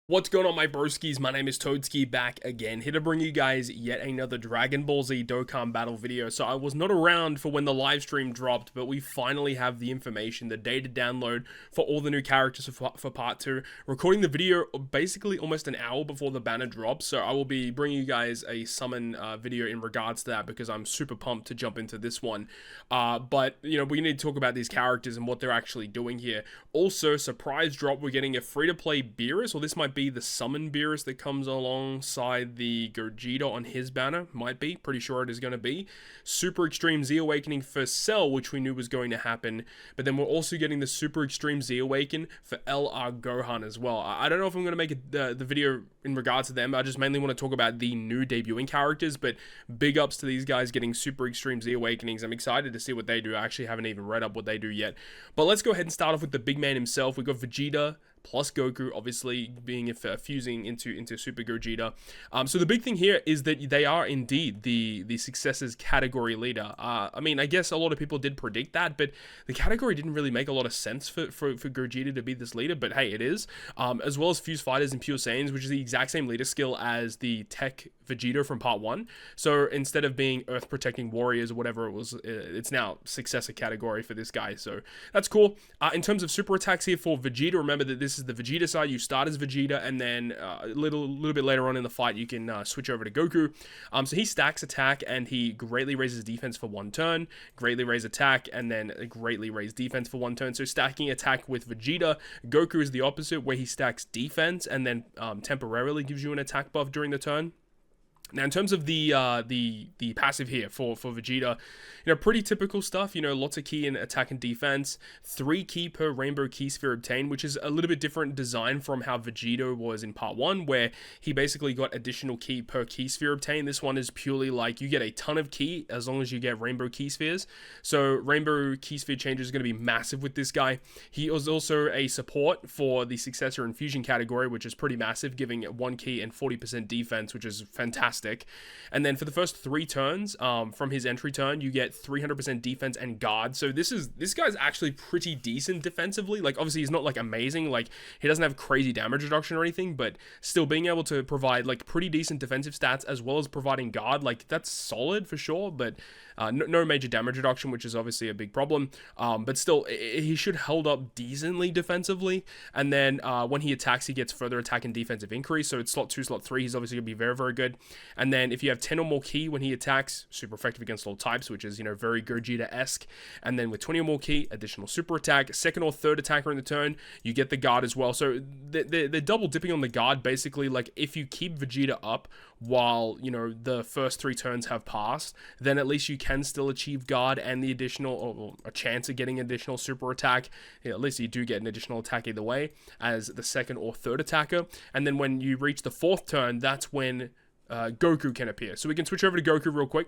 What's going on, my broskiis? My name is Toadski, back again, here to bring you guys yet another Dragon Ball Z Dokkan battle video. So I was not around for when the live stream dropped, but we finally have the information, the data download for all the new characters for part 2. Recording the video basically almost an hour before the banner drops, so I will be bringing you guys a summon video in regards to that because I'm super pumped to jump into this one. But, you know, we need to talk about these characters and what they're actually doing here. Also, surprise drop, we're getting a free-to-play Beerus, or this might be the summon Beerus that comes alongside the Gogeta on his banner. Might be, pretty sure it is going to be. Super Extreme Z Awakening for Cell, which we knew was going to happen. But then we're also getting the Super Extreme Z Awaken for Gohan as well. I don't know if I'm going to make the video in regards to them. I just mainly want to talk about the new debuting characters, but big ups to these guys getting Super Extreme Z Awakenings. I'm excited to see what they do. I actually haven't even read up what they do yet. But let's go ahead and start off with the big man himself. We got Vegeta plus Goku, obviously being fusing into Super Gogeta. So the big thing here is that they are indeed the successes category leader. I mean, I guess a lot of people did predict that, but the category didn't really make a lot of sense for Gogeta to be this leader, but hey, it is. As well as Fuse Fighters and Pure Saiyans, which is the exact same leader skill as the Tech Vegeta from part 1. So instead of being Earth Protecting Warriors or whatever it was, it's now successor category for this guy. So that's cool. In terms of super attacks here for Vegeta, remember that this is the Vegeta side. You start as Vegeta, and then a little bit later on in the fight, you can switch over to Goku. So he stacks attack, and he greatly raises defense for 1 turn, greatly raise attack, and then greatly raise defense for 1 turn. So stacking attack with Vegeta, Goku is the opposite, where he stacks defense and then temporarily gives you an attack buff during the turn. Now, in terms of the passive here for Vegeta, you know, pretty typical stuff. You know, lots of key in attack and defense, 3 key per rainbow key sphere obtained, which is a little bit different design from how Vegeta was in part 1, where he basically got additional key per key sphere obtained. This one is purely like you get a ton of key as long as you get rainbow key spheres. So rainbow key sphere changes is going to be massive with this guy. He was also a support for the successor and fusion category, which is pretty massive, giving 1 key and 40% defense, which is fantastic. And then for the first 3 turns from his entry turn, you get 300% defense and guard. So this guy's actually pretty decent defensively. Like, obviously he's not like amazing, like he doesn't have crazy damage reduction or anything, but still being able to provide like pretty decent defensive stats as well as providing guard, like that's solid for sure. But no major damage reduction, which is obviously a big problem. But still, he should hold up decently defensively. And then when he attacks, he gets further attack and defensive increase. So it's slot 2, slot 3. He's obviously going to be very, very good. And then if you have 10 or more key when he attacks, super effective against all types, which is, you know, very Gogeta-esque. And then with 20 or more key, additional super attack, 2nd or 3rd attacker in the turn, you get the guard as well. So they're double dipping on the guard, basically. Like, if you keep Vegeta up while, you know, the first 3 turns have passed, then at least you can still achieve guard and the additional, or a chance of getting additional super attack. Yeah, at least you do get an additional attack either way as the 2nd or 3rd attacker. And then when you reach the 4th turn, that's when Goku can appear. So we can switch over to Goku real quick.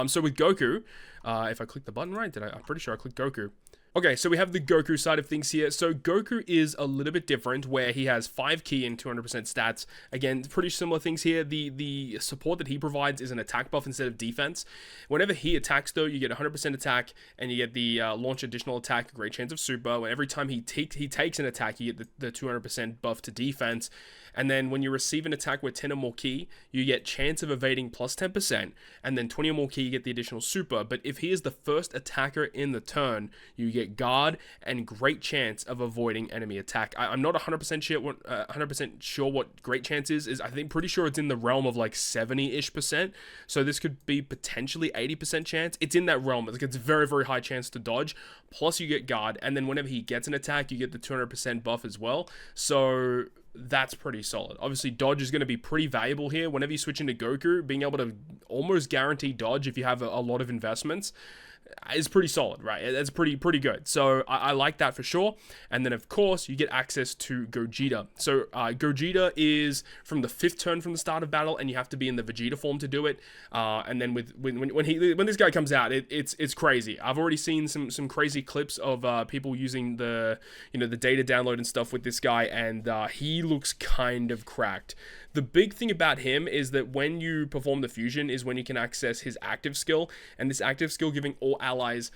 So with Goku, if I click the button right, I'm pretty sure I clicked Goku. Okay, so we have the Goku side of things here. So Goku is a little bit different, where he has 5 key and 200% stats. Again, pretty similar things here. The support that he provides is an attack buff instead of defense. Whenever he attacks, though, you get 100% attack, and you get the launch additional attack, great chance of super. And every time he takes an attack, you get the 200% buff to defense. And then when you receive an attack with 10 or more key, you get chance of evading plus 10%, and then 20 or more key, you get the additional super. But if he is the first attacker in the turn, you get guard and great chance of avoiding enemy attack. I'm not 100% sure what great chance is. I think pretty sure it's in the realm of like 70-ish%. So this could be potentially 80% chance. It's in that realm. It's a very, very high chance to dodge. Plus you get guard, and then whenever he gets an attack, you get the 200% buff as well. So that's pretty solid. Obviously, dodge is going to be pretty valuable here. Whenever you switch into Goku, being able to almost guarantee dodge if you have a lot of investments is pretty solid, right? It's pretty good. So I like that for sure. And then of course you get access to Gogeta. So Gogeta is from the 5th turn from the start of battle, and you have to be in the Vegeta form to do it. And then when this guy comes out, it's crazy. I've already seen some crazy clips of people using the data download and stuff with this guy, and he looks kind of cracked. The big thing about him is that when you perform the fusion is when you can access his active skill, and this active skill giving all allies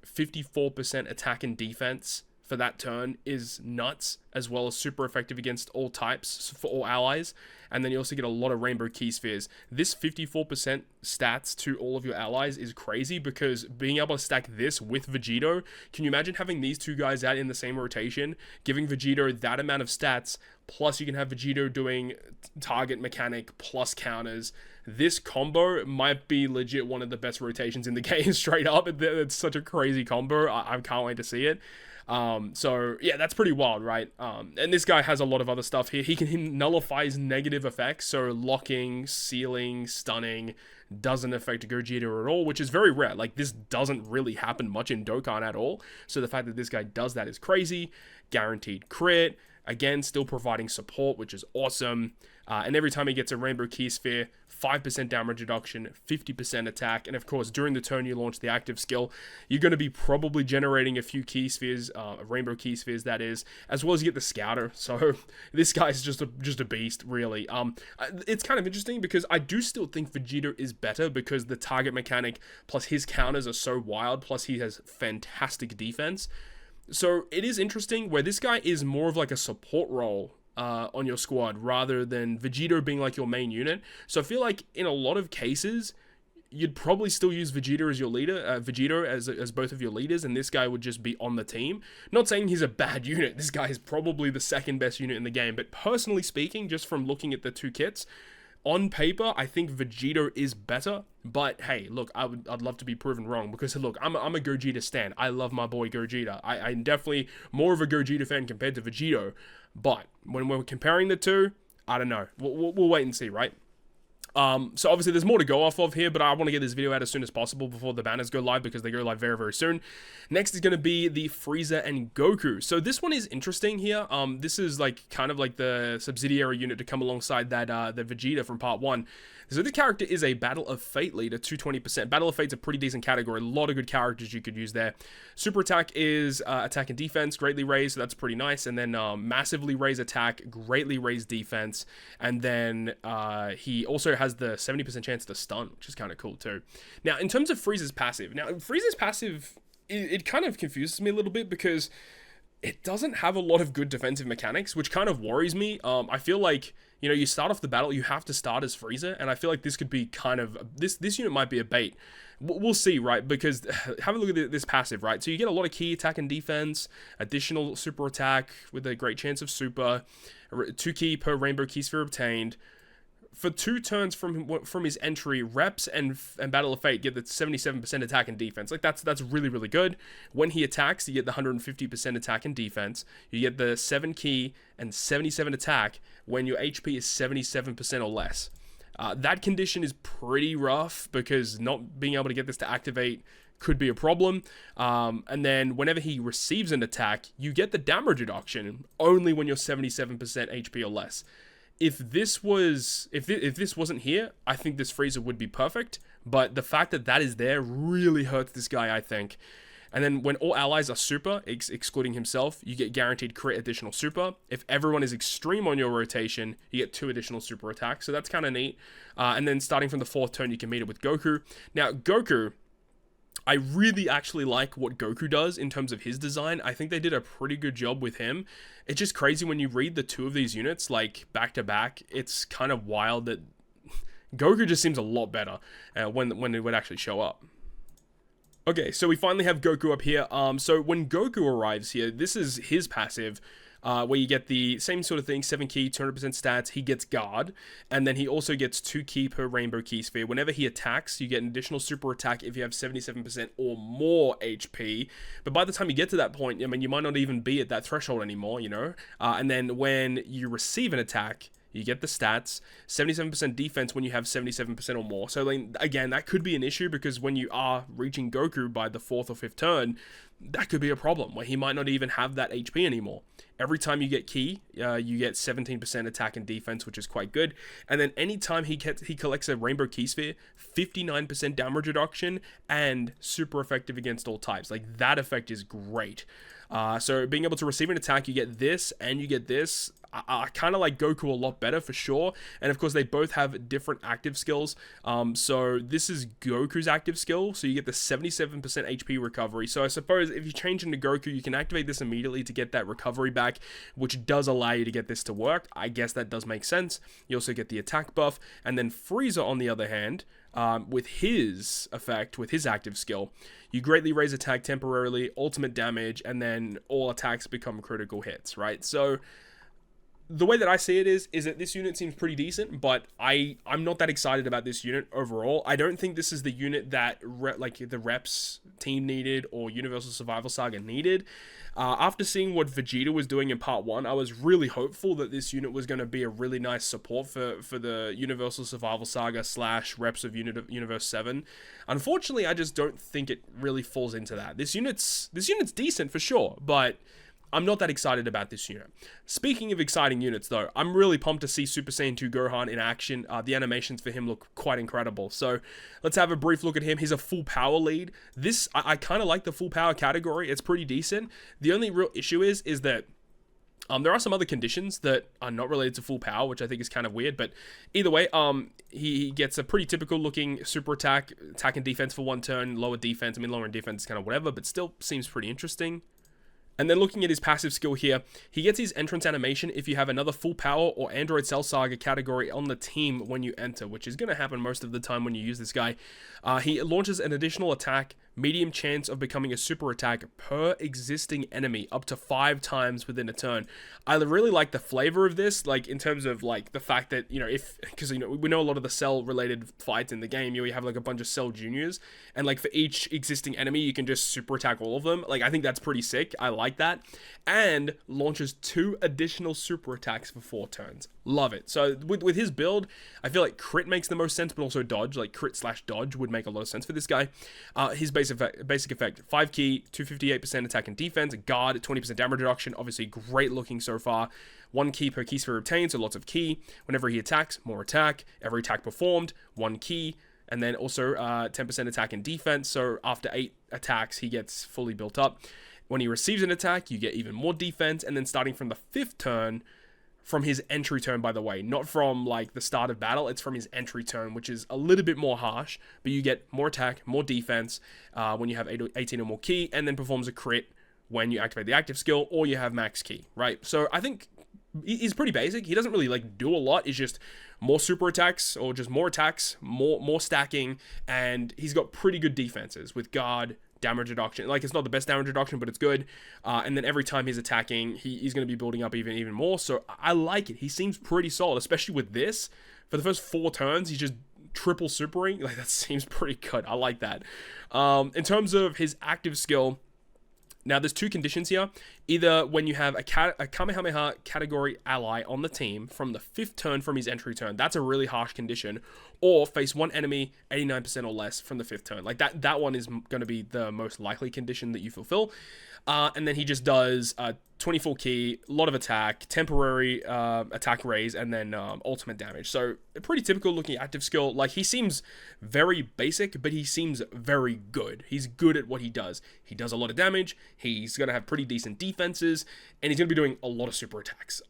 54% attack and defense for that turn is nuts, as well as super effective against all types for all allies. And then you also get a lot of rainbow key spheres. This 54% stats to all of your allies is crazy, because being able to stack this with Vegito, can you imagine having these two guys out in the same rotation, giving Vegito that amount of stats, plus you can have Vegito doing target mechanic plus counters. This combo might be legit one of the best rotations in the game, straight up. It's such a crazy combo. I can't wait to see it. So yeah, that's pretty wild, right? And this guy has a lot of other stuff here. He nullifies negative effects, so locking, sealing, stunning, doesn't affect Gogeta at all, which is very rare. Like, this doesn't really happen much in Dokkan at all. So the fact that this guy does that is crazy. Guaranteed crit. Again, still providing support, which is awesome. And every time he gets a Rainbow Key Sphere, 5% damage reduction, 50% attack. And of course, during the turn you launch the active skill, you're going to be probably generating a few Key Spheres, Rainbow Key Spheres that is, as well as you get the Scouter. So this guy's just a beast, really. It's kind of interesting because I do still think Vegeta is better, because the target mechanic plus his counters are so wild, plus he has fantastic defense. So it is interesting where this guy is more of like a support role on your squad, rather than Vegito being like your main unit. So I feel like in a lot of cases, you'd probably still use Vegeta as your leader, Vegito as both of your leaders, and this guy would just be on the team. Not saying he's a bad unit. This guy is probably the second best unit in the game. But personally speaking, just from looking at the two kits, on paper, I think Vegito is better, but hey, look, I'd love to be proven wrong, because look, I'm a Gogeta stan. I love my boy Gogeta. I'm definitely more of a Gogeta fan compared to Vegito, but when we're comparing the two, I don't know. We'll wait and see, right? So obviously there's more to go off of here, but I want to get this video out as soon as possible before the banners go live, because they go live very, very soon. Next is going to be the Frieza and Goku. So this one is interesting here. This is like kind of like the subsidiary unit to come alongside that the Vegeta from part 1. So this character is a Battle of Fate leader, 220%. Battle of Fate's a pretty decent category. A lot of good characters you could use there. Super attack is attack and defense, greatly raised, so that's pretty nice. And then massively raised attack, greatly raised defense. And then he also has the 70% chance to stun, which is kind of cool too. Now, in terms of Frieza's passive, it kind of confuses me a little bit, because it doesn't have a lot of good defensive mechanics, which kind of worries me. I feel like, you know, you start off the battle, you have to start as Frieza, and I feel like this could be kind of, this unit might be a bait. We'll see, right? Because have a look at this passive, right? So you get a lot of key attack and defense, additional super attack with a great chance of super, 2 key per rainbow key sphere obtained. For 2 turns from his entry, Reps and Battle of Fate get the 77% attack and defense. Like, that's really, really good. When he attacks, you get the 150% attack and defense. You get the 7 key and 77 attack when your HP is 77% or less. That condition is pretty rough, because not being able to get this to activate could be a problem. And then whenever he receives an attack, you get the damage reduction only when you're 77% HP or less. If this wasn't here, I think this Frieza would be perfect, but the fact that that is there really hurts this guy, I think. And then when all allies are super, excluding himself, you get guaranteed crit additional super. If everyone is extreme on your rotation, you get 2 additional super attacks, so that's kind of neat. And then starting from the 4th turn, you can meet it with Goku. Now, Goku, I really actually like what Goku does in terms of his design. I think they did a pretty good job with him. It's just crazy when you read the 2 of these units, like, back to back. It's kind of wild that Goku just seems a lot better when it would actually show up. Okay, so we finally have Goku up here. So when Goku arrives here, this is his passive, where you get the same sort of thing, 7 key, 200% stats, he gets guard, and then he also gets 2 key per rainbow key sphere. Whenever he attacks, you get an additional super attack if you have 77% or more HP, but by the time you get to that point, I mean, you might not even be at that threshold anymore, you know, and then when you receive an attack, you get the stats, 77% defense when you have 77% or more. So then, again, that could be an issue, because when you are reaching Goku by the 4th or 5th turn, that could be a problem where he might not even have that HP anymore. Every time you get key, you get 17% attack and defense, which is quite good. And then anytime he collects a rainbow key sphere, 59% damage reduction and super effective against all types. Like, that effect is great. So being able to receive an attack, you get this and you get this. I kind of like Goku a lot better for sure. And of course, they both have different active skills. So this is Goku's active skill. So you get the 77% HP recovery. So I suppose if you change into Goku, you can activate this immediately to get that recovery back, which does allow you to get this to work. I guess that does make sense. You also get the attack buff. And then Frieza, on the other hand, with his effect, with his active skill, you greatly raise attack temporarily, ultimate damage, and then all attacks become critical hits, right? So the way that I see it is that this unit seems pretty decent, but I'm not that excited about this unit overall. I don't think this is the unit that the Reps team needed or Universal Survival Saga needed. After seeing what Vegeta was doing in part 1, I was really hopeful that this unit was going to be a really nice support for the Universal Survival Saga / Reps of Universe 7. Unfortunately, I just don't think it really falls into that. This unit's decent for sure, but I'm not that excited about this unit. Speaking of exciting units, though, I'm really pumped to see Super Saiyan 2 Gohan in action. The animations for him look quite incredible. So let's have a brief look at him. He's a full power lead. This, I kind of like the full power category. It's pretty decent. The only real issue is that there are some other conditions that are not related to full power, which I think is kind of weird. But either way, he gets a pretty typical looking super attack and defense for 1 turn, lower defense. I mean, lower in defense is kind of whatever, but still seems pretty interesting. And then looking at his passive skill here, he gets his entrance animation if you have another full power or Android Cell Saga category on the team when you enter, which is going to happen most of the time when you use this guy. He launches an additional attack, medium chance of becoming a super attack per existing enemy up to 5 times within a turn. I really like the flavor of this, like in terms of like the fact that, because we know a lot of the Cell related fights in the game, you have like a bunch of Cell Juniors, and like for each existing enemy, you can just super attack all of them. Like, I think that's pretty sick. I like that. And launches 2 additional super attacks for 4 turns. Love it. So with his build, I feel like crit makes the most sense, but also dodge, like crit / dodge would make a lot of sense for this guy. His basic effect, 5 key, 258% attack and defense, guard, 20% damage reduction, obviously great looking so far. 1 key per key sphere obtained, so lots of key. Whenever he attacks, more attack. Every attack performed, 1 key. And then also 10% attack and defense, so after 8 attacks, he gets fully built up. When he receives an attack, you get even more defense, and then starting from the 5th turn, from his entry turn, by the way, not from like the start of battle, it's from his entry turn, which is a little bit more harsh, but you get more attack, more defense when you have 18 or more key, and then performs a crit when you activate the active skill, or you have max key, right? So I think he's pretty basic. He doesn't really like do a lot. It's just more super attacks, or just more attacks, more stacking, and he's got pretty good defenses with guard, damage reduction. Like, it's not the best damage reduction, but it's good. And then every time he's attacking, he's going to be building up even more. So I like it. He seems pretty solid, especially with this. For the first 4 turns, he's just triple supering. Like, that seems pretty good. I like that. In terms of his active skill, now there's 2 conditions here. Either when you have a Kamehameha category ally on the team from the 5th turn from his entry turn, that's a really harsh condition, or face 1 enemy 89% or less from the 5th turn. Like, that one is going to be the most likely condition that you fulfill. And then he just does 24 key, a lot of attack, temporary attack raise, and then ultimate damage. So a pretty typical looking active skill. Like, he seems very basic, but he seems very good. He's good at what he does. He does a lot of damage. He's going to have pretty decent defenses, and he's going to be doing a lot of super attacks.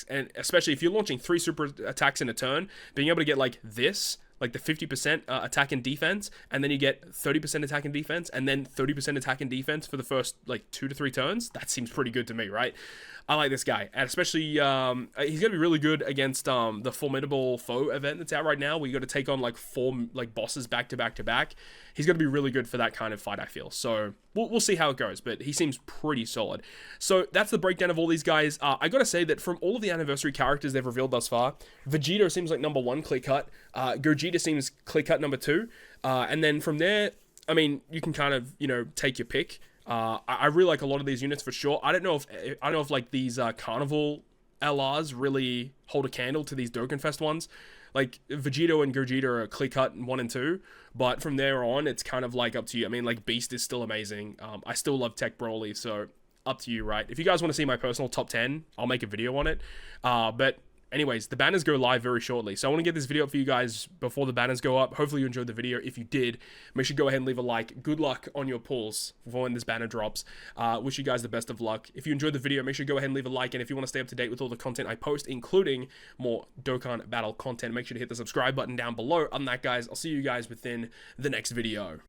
And especially if you're launching 3 super attacks in a turn, being able to get like this, like the 50% attack and defense, and then you get 30% attack and defense, and then 30% attack and defense for the first like 2 to 3 turns. That seems pretty good to me, right? I like this guy, and especially he's gonna be really good against the Formidable Foe event that's out right now, where you got to take on like 4 like bosses back to back. He's gonna be really good for that kind of fight, I feel. So we'll see how it goes, but he seems pretty solid. So that's the breakdown of all these guys. I gotta say that from all of the anniversary characters they've revealed thus far, Vegeta seems like number 1 clear cut. Gogeta seems clear cut number 2, and then from there, I mean, you can kind of take your pick. I really like a lot of these units for sure. I don't know if like these Carnival LRs really hold a candle to these Dokkan Fest ones. Like, Vegeta and Gogeta are clear cut 1 and 2, but from there on, it's kind of like up to you. I mean, like, Beast is still amazing. I still love Tech Broly, so up to you, right? If you guys want to see my personal top 10, I'll make a video on it. But Anyways, the banners go live very shortly, so I want to get this video up for you guys before the banners go up. Hopefully you enjoyed the video. If you did, make sure you go ahead and leave a like. Good luck on your pulls for when this banner drops. Wish you guys the best of luck. If you enjoyed the video, make sure you go ahead and leave a like, and if you want to stay up to date with all the content I post, including more Dokkan battle content, make sure to hit the subscribe button down below. Other than that, guys, I'll see you guys within the next video.